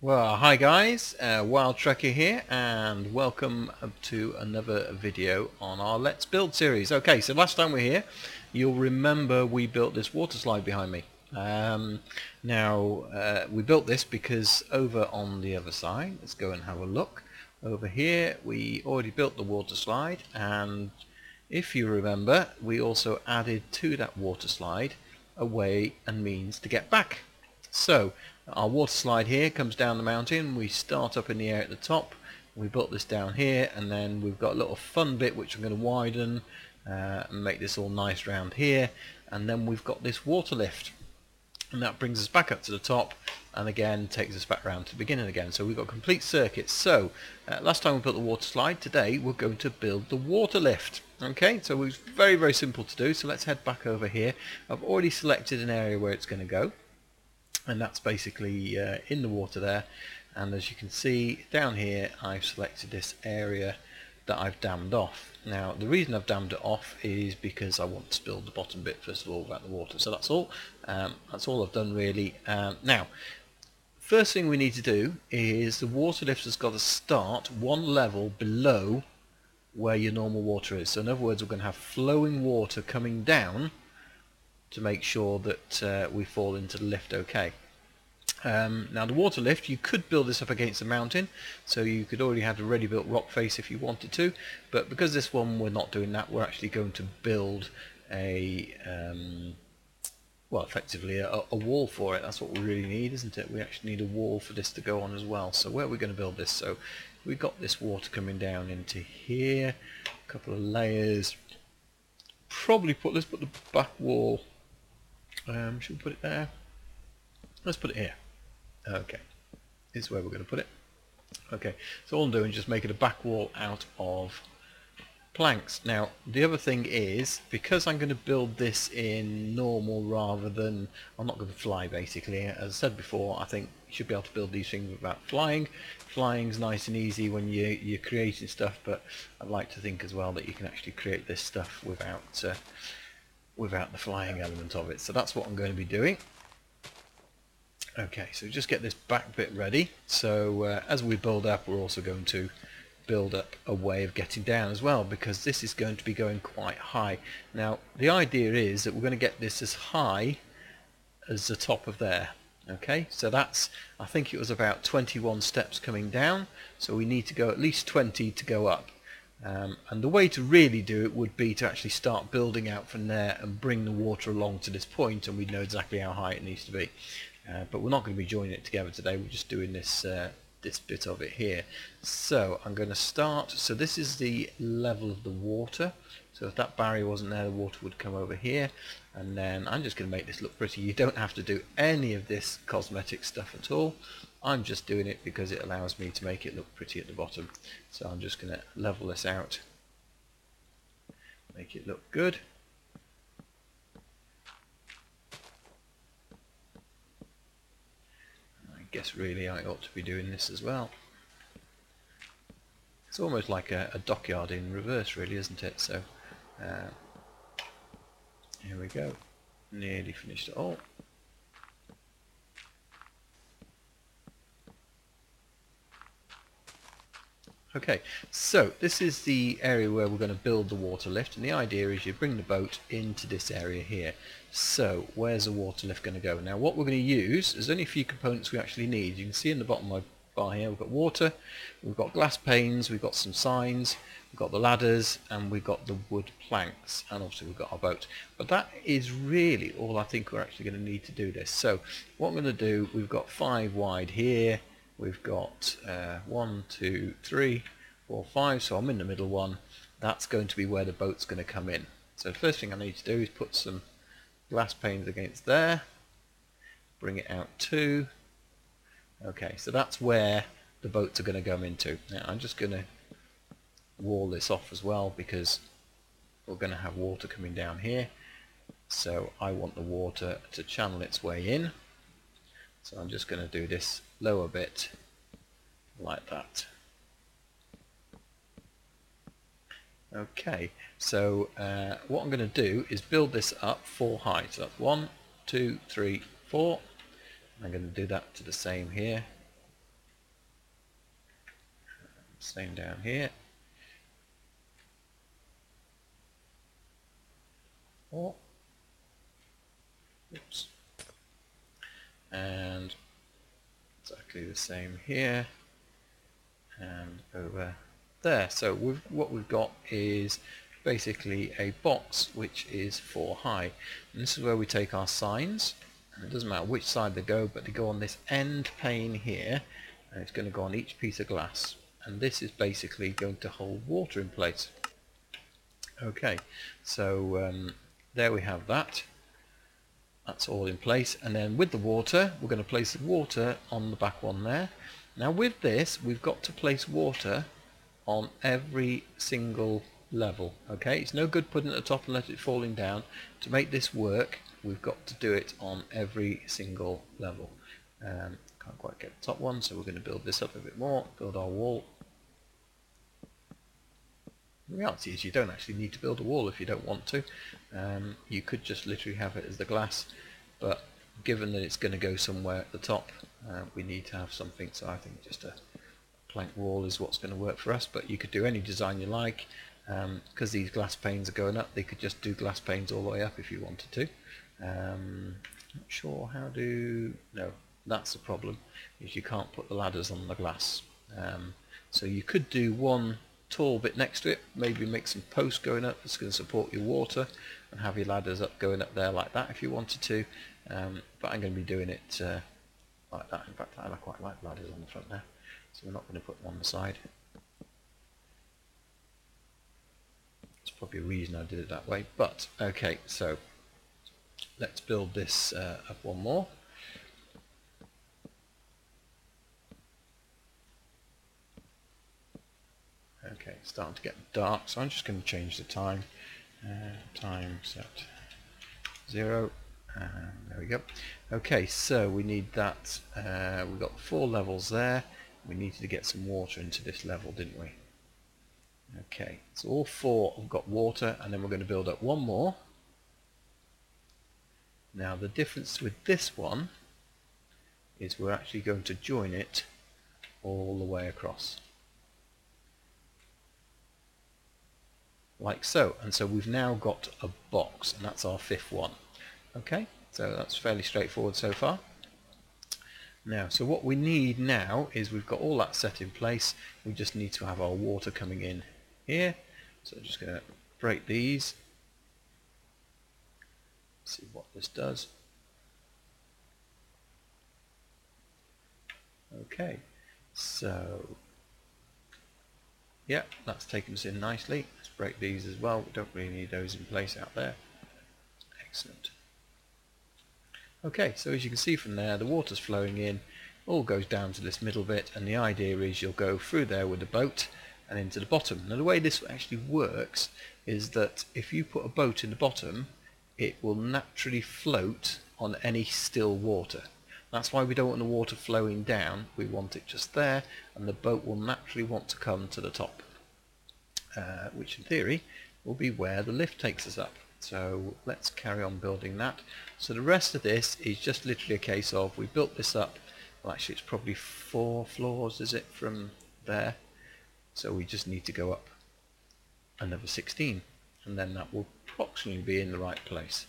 Well, hi guys, Wild Trekker here, and welcome to another video on our Let's Build series. Okay, so last time we were here, you'll remember we built this water slide behind me. We built this because over on the other side, let's go and have a look. Over here, we already built the water slide, and if you remember, we also added to that water slide a way and means to get back. So our water slide here comes down the mountain. We start up in the air at the top. We built this down here, and then we've got a little fun bit which I'm going to widen and make this all nice round here. And then we've got this water lift, and that brings us back up to the top, and again takes us back round to the beginning again. So we've got complete circuits. So last time we built the water slide, today we're going to build the water lift. Okay, so it's very simple to do. So let's head back over here. I've already selected an area where it's going to go, and that's basically in the water there. And as you can see down here, I've selected this area that I've dammed off. Now the reason I've dammed it off is because I want to build the bottom bit first of all without the water. So that's all I've done really. Now first thing we need to do is the water lift has got to start one level below where your normal water is. So in other words, we're going to have flowing water coming down to make sure that we fall into the lift okay. Now the water lift, you could build this up against the mountain, so you could already have a ready built rock face if you wanted to, but because this one we're not doing that, we're actually going to build a well, effectively a wall for it. That's what we really need, isn't it? We actually need a wall for this to go on as well. So where are we going to build this? So we've got this water coming down into here, a couple of layers. Let's put the back wall. Should we put it there? Let's put it here. Okay, this is where we're going to put it. Okay, so all I'm doing is just making a back wall out of planks. Now the other thing is, because I'm going to build this in normal rather than, I'm not going to fly basically. As I said before, I think you should be able to build these things without flying. Flying's nice and easy when you're creating stuff, but I'd like to think as well that you can actually create this stuff without the flying element of it. So that's what I'm going to be doing. Okay, so just get this back bit ready. So as we build up, we're also going to build up a way of getting down as well, because this is going to be going quite high. Now the idea is that we're going to get this as high as the top of there. Okay, so that's, I think it was about 21 steps coming down, so we need to go at least 20 to go up. And the way to really do it would be to actually start building out from there and bring the water along to this point, and we know exactly how high it needs to be. But we're not going to be joining it together today. We're just doing this this bit of it here. So I'm going to start. So this is the level of the water. So if that barrier wasn't there, the water would come over here. And then I'm just going to make this look pretty. You don't have to do any of this cosmetic stuff at all. I'm just doing it because it allows me to make it look pretty at the bottom. So I'm just going to level this out, make it look good. I guess really I ought to be doing this as well. It's almost like a dockyard in reverse really, isn't it? So here we go, nearly finished it all. Okay, so this is the area where we're going to build the water lift, and the idea is you bring the boat into this area here. So where's the water lift going to go? Now what we're going to use, there's only a few components we actually need. You can see in the bottom of my bar here, we've got water, we've got glass panes, we've got some signs, we've got the ladders, and we've got the wood planks, and obviously we've got our boat. But that is really all I think we're actually going to need to do this. So what I'm going to do, we've got 5 wide here. We've got 1, 2, 3, 4, 5, so I'm in the middle one. That's going to be where the boat's going to come in. So the first thing I need to do is put some glass panes against there, bring it out too. Okay, so that's where the boats are going to come into. Now I'm just going to wall this off as well, because we're going to have water coming down here. So I want the water to channel its way in. So I'm just going to do this lower bit like that. Okay, so what I'm going to do is build this up 4 high. So that's 1, 2, 3, 4. I'm going to do that to the same here. Same down here. Oh, oops. And exactly the same here and over there. So what we've got is basically a box which is 4 high, and this is where we take our signs, and it doesn't matter which side they go, but they go on this end pane here, and it's going to go on each piece of glass, and this is basically going to hold water in place. Okay, so there we have that. That's all in place, and then with the water we're going to place the water on the back one there. Now with this we've got to place water on every single level. Okay, it's no good putting it at the top and let it falling down. To make this work we've got to do it on every single level. Can't quite get the top one, so we're going to build this up a bit more, build our wall. The reality is you don't actually need to build a wall if you don't want to. You could just literally have it as the glass, but given that it's going to go somewhere at the top, we need to have something, so I think just a plank wall is what's going to work for us. But you could do any design you like, because these glass panes are going up, they could just do glass panes all the way up if you wanted to. Not sure how to... no, that's the problem, is you can't put the ladders on the glass. So you could do one tall bit next to it, maybe make some posts going up that's going to support your water, and have your ladders up going up there like that if you wanted to, but I'm going to be doing it like that. In fact, I quite like ladders on the front there, so we're not going to put them on the side. There's probably a reason I did it that way, but okay, so let's build this up one more. Okay, it's starting to get dark, so I'm just going to change the time. Time set 0, and there we go. Okay, so we need that. We've got 4 levels there. We needed to get some water into this level, didn't we? Okay, so all 4 have got water, and then we're going to build up one more. Now the difference with this one is we're actually going to join it all the way across, like so, and so we've now got a box, and that's our 5th one. Okay, so that's fairly straightforward so far. Now, so what we need now is we've got all that set in place, we just need to have our water coming in here. So I'm just going to break these, see what this does. Okay, so yeah, that's taken us in nicely. Let's break these as well. We don't really need those in place out there. Excellent. Okay, so as you can see from there, the water's flowing in, all goes down to this middle bit, and the idea is you'll go through there with the boat and into the bottom. Now the way this actually works is that if you put a boat in the bottom, it will naturally float on any still water. That's why we don't want the water flowing down, we want it just there, and the boat will naturally want to come to the top, which in theory will be where the lift takes us up. So let's carry on building that. So the rest of this is just literally a case of, we built this up, well actually it's probably 4 floors, is it, from there? So we just need to go up another 16, and then that will approximately be in the right place.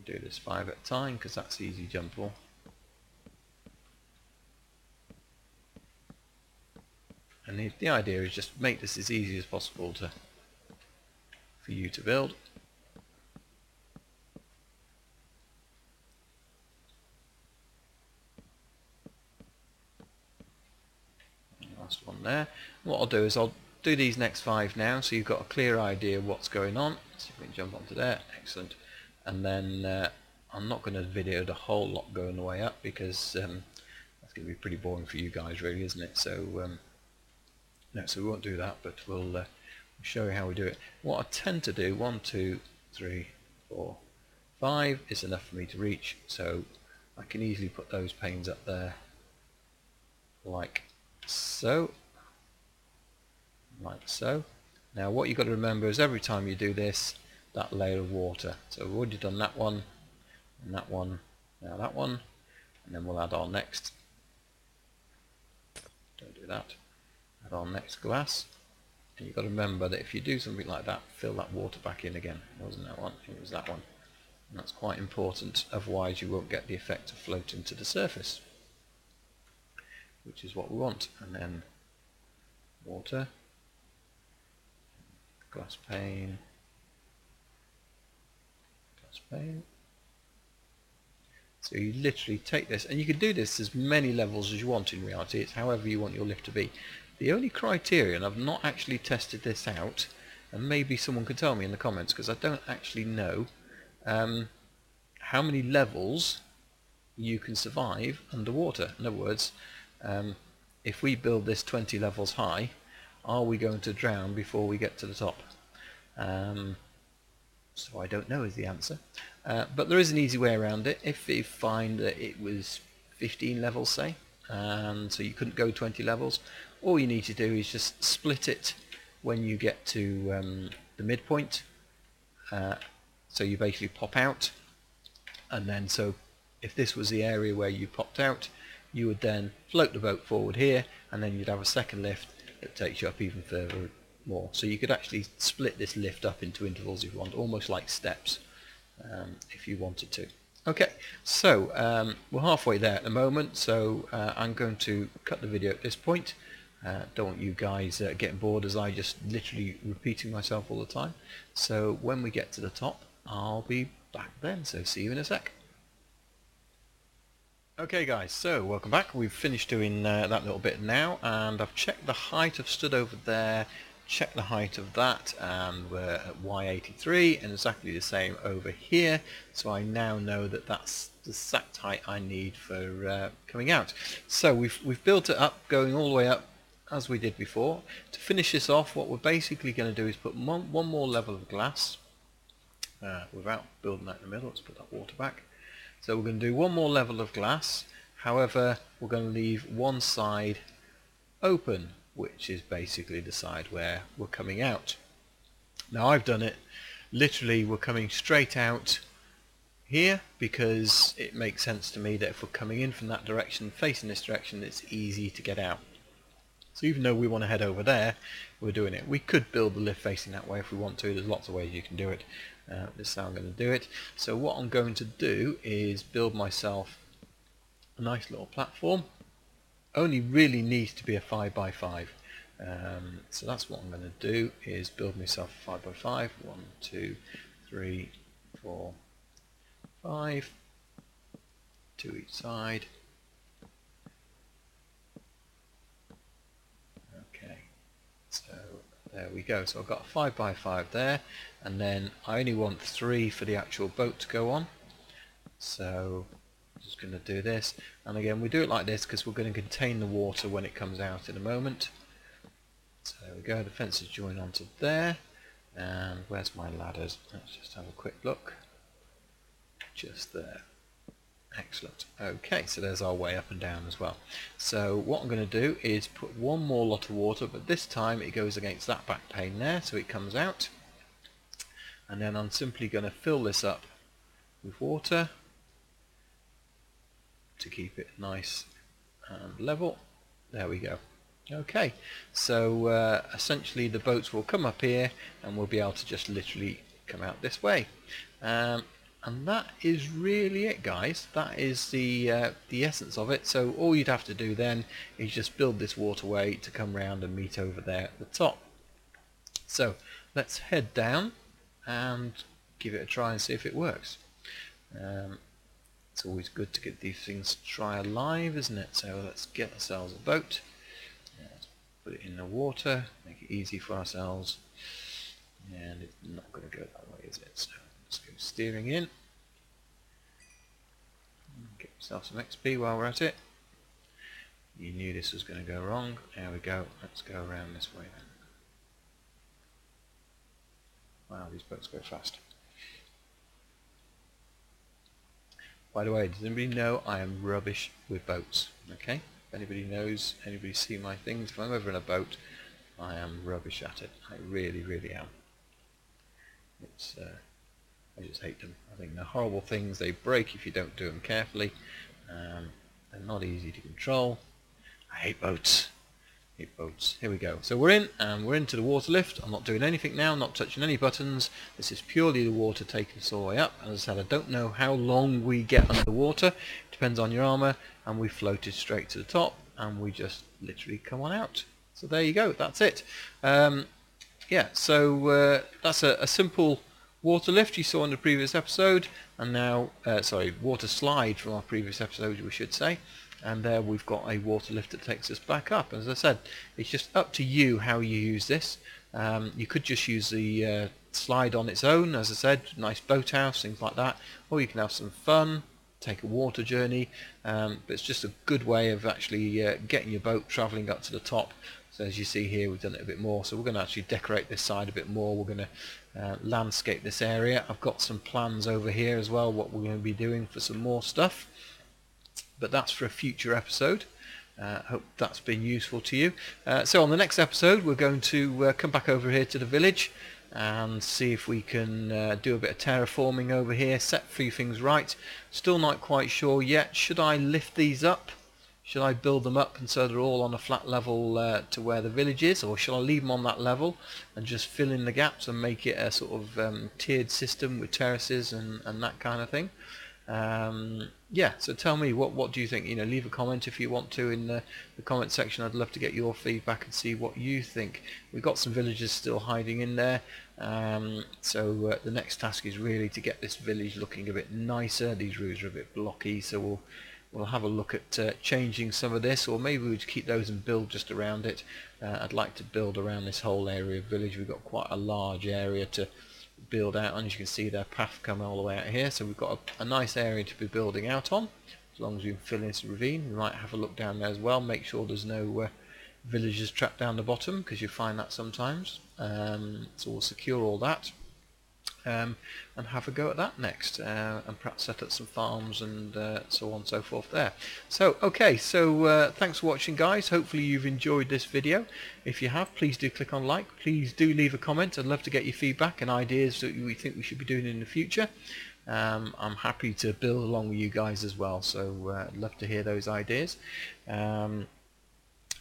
Do this 5 at a time because that's easy jumpable. And the idea is just make this as easy as possible for you to build. Last one there. What I'll do is I'll do these next 5 now, so you've got a clear idea of what's going on. See if we can jump onto there. Excellent. And then I'm not going to video the whole lot going the way up, because that's going to be pretty boring for you guys, really, isn't it? So no, so we won't do that, but we'll show you how we do it. What I tend to do, 1, 2, 3, 4, 5 is enough for me to reach, so I can easily put those panes up there like so. Like so. Now what you've got to remember is every time you do this, that layer of water. So we've already done that one, and that one, now that one, and then we'll add our next don't do that. Add on next glass. And you've got to remember that if you do something like that, fill that water back in again. It wasn't that one, it was that one. And that's quite important, otherwise you won't get the effect of floating to the surface, which is what we want. And then water, glass pane, glass pane. So you literally take this, and you can do this as many levels as you want in reality. It's however you want your lift to be. The only criterion, I've not actually tested this out, and maybe someone could tell me in the comments, because I don't actually know how many levels you can survive underwater. In other words, if we build this 20 levels high, are we going to drown before we get to the top? So I don't know is the answer. But there is an easy way around it. If you find that it was 15 levels, say, and so you couldn't go 20 levels, all you need to do is just split it when you get to the midpoint. So you basically pop out, and then so if this was the area where you popped out, you would then float the boat forward here, and then you'd have a second lift that takes you up even further more. So you could actually split this lift up into intervals if you want, almost like steps, if you wanted to. Okay, so we're halfway there at the moment, so I'm going to cut the video at this point. Don't want you guys getting bored as I just literally repeating myself all the time. So when we get to the top, I'll be back then, so see you in a sec. Okay guys, so welcome back. We've finished doing that little bit now, and I've checked the height. I've stood over there, checked the height of that, and we're at Y83, and exactly the same over here. So I now know that that's the exact height I need for coming out. So we've built it up, going all the way up as we did before. To finish this off, what we're basically going to do is put one more level of glass without building that in the middle. Let's put that water back. So we're going to do one more level of glass, however we're going to leave one side open, which is basically the side where we're coming out. Now I've done it literally, we're coming straight out here because it makes sense to me that if we're coming in from that direction, facing this direction, it's easy to get out. So even though we want to head over there, we're doing it. We could build the lift facing that way if we want to. There's lots of ways you can do it. This is how I'm going to do it. So what I'm going to do is build myself a nice little platform. Only really needs to be a 5x5. So that's what I'm going to do, is build myself a 5x5. 1, 2, 3, 4, 5. 2 each side. So there we go. So I've got a 5x5 there, and then I only want 3 for the actual boat to go on. So I'm just going to do this, and again we do it like this because we're going to contain the water when it comes out in a moment. So there we go, the fences join onto there, and where's my ladders? Let's just have a quick look. Just there. Excellent. Okay, so there's our way up and down as well. So what I'm going to do is put one more lot of water, but this time it goes against that back pane there, so it comes out. And then I'm simply going to fill this up with water to keep it nice and level. There we go. Okay, so essentially the boats will come up here and we'll be able to just literally come out this way. And that is really it, guys. That is the essence of it. So all you'd have to do then is just build this waterway to come round and meet over there at the top. So let's head down and give it a try and see if it works. It's always good to get these things try alive, isn't it? So let's get ourselves a boat. Let's put it in the water, make it easy for ourselves. And it's not going to go that way, is it? So let's go steering in. Get yourself some XP while we're at it. You knew this was going to go wrong. There we go. Let's go around this way then. Wow, these boats go fast. By the way, does anybody know I am rubbish with boats? Okay? If anybody knows, anybody see my things, if I'm ever in a boat, I am rubbish at it. I really, really am. It's I just hate them. I think they're horrible things. They break if you don't do them carefully. They're not easy to control. I hate boats. 8 boats. Here we go. So we're in, and we're into the water lift. I'm not doing anything now, not touching any buttons. This is purely the water taking us all the way up. As I said, I don't know how long we get underwater. Depends on your armour. And we floated straight to the top, and we just literally come on out. So there you go. That's it. Yeah, so that's a simple water lift you saw in the previous episode, and now, sorry, water slide from our previous episode, we should say. And there we've got a water lift that takes us back up. As I said, it's just up to you how you use this. You could just use the slide on its own, as I said, nice boathouse, things like that, or you can have some fun, take a water journey, but it's just a good way of actually getting your boat travelling up to the top. So as you see here, we've done it a bit more, so we're going to actually decorate this side a bit more. We're going to landscape this area. I've got some plans over here as well, what we're going to be doing for some more stuff, but that's for a future episode. Hope that's been useful to you. So on the next episode, we're going to come back over here to the village and see if we can do a bit of terraforming over here, set a few things right. Still not quite sure yet. Should I lift these up? Should I build them up and so they're all on a flat level to where the village is, or should I leave them on that level and just fill in the gaps and make it a sort of tiered system with terraces and that kind of thing? Yeah, so tell me, what do you think? You know, leave a comment if you want to in the comment section. I'd love to get your feedback and see what you think. We've got some villagers still hiding in there, so the next task is really to get this village looking a bit nicer. These roofs are a bit blocky, so we'll have a look at changing some of this, or maybe we'll keep those and build just around it. I'd like to build around this whole area of village. We've got quite a large area to build out on. As you can see, their path coming all the way out here, so we've got a nice area to be building out on, as long as we can fill in this ravine. We might have a look down there as well, make sure there's no villagers trapped down the bottom, because you find that sometimes. So we'll secure all that and have a go at that next, and perhaps set up some farms and so on and so forth there. So okay, so thanks for watching, guys. Hopefully you've enjoyed this video. If you have, please do click on like. Please do leave a comment. I'd love to get your feedback and ideas that you think we should be doing in the future. I'm happy to build along with you guys as well, so I'd love to hear those ideas.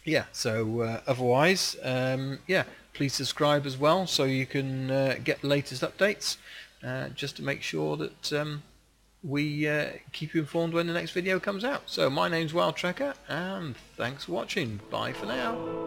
Yeah, so otherwise, yeah, please subscribe as well so you can get the latest updates, just to make sure that we keep you informed when the next video comes out. So my name's Wild Trekker, and thanks for watching. Bye for now.